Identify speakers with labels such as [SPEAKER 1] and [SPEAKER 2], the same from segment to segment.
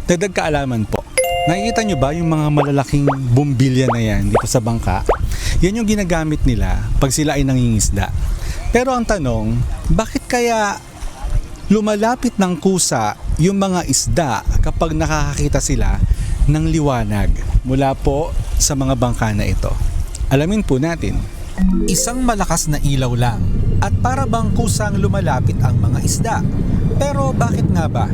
[SPEAKER 1] Dagdag kaalaman po. Nakikita nyo ba yung mga malalaking bumbilya na yan dito sa bangka? Yan yung ginagamit nila pag sila ay nangingisda. Pero ang tanong, bakit kaya lumalapit ng kusa yung mga isda kapag nakakakita sila ng liwanag mula po sa mga bangka na ito? Alamin po natin. Isang malakas na ilaw lang at para bang kusang lumalapit ang mga isda. Pero bakit nga ba?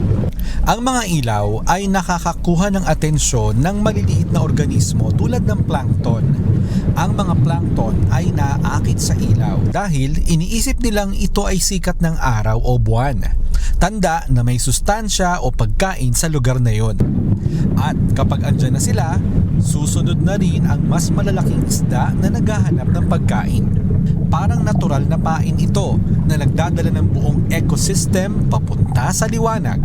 [SPEAKER 1] Ang mga ilaw ay nakakakuha ng atensyon ng maliliit na organismo tulad ng plankton. Ang mga plankton ay naaakit sa ilaw dahil iniisip nilang ito ay sikat ng araw o buwan. Tanda na may sustansya o pagkain sa lugar na yon. At kapag andyan na sila, susunod na rin ang mas malalaking isda na naghahanap ng pagkain. Parang natural na pain ito na nagdadala ng buong ecosystem papunta sa liwanag.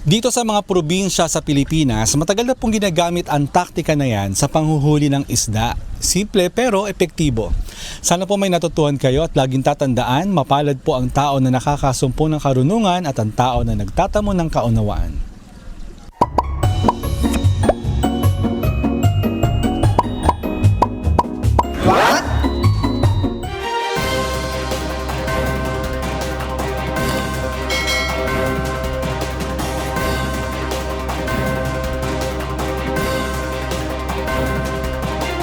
[SPEAKER 1] Dito sa mga probinsya sa Pilipinas, matagal na pong ginagamit ang taktika na yan sa panghuhuli ng isda. Simple pero epektibo. Sana po may natutuhan kayo at laging tatandaan, mapalad po ang tao na nakakasumpo ng karunungan at ang tao na nagtatamo ng kaunawaan.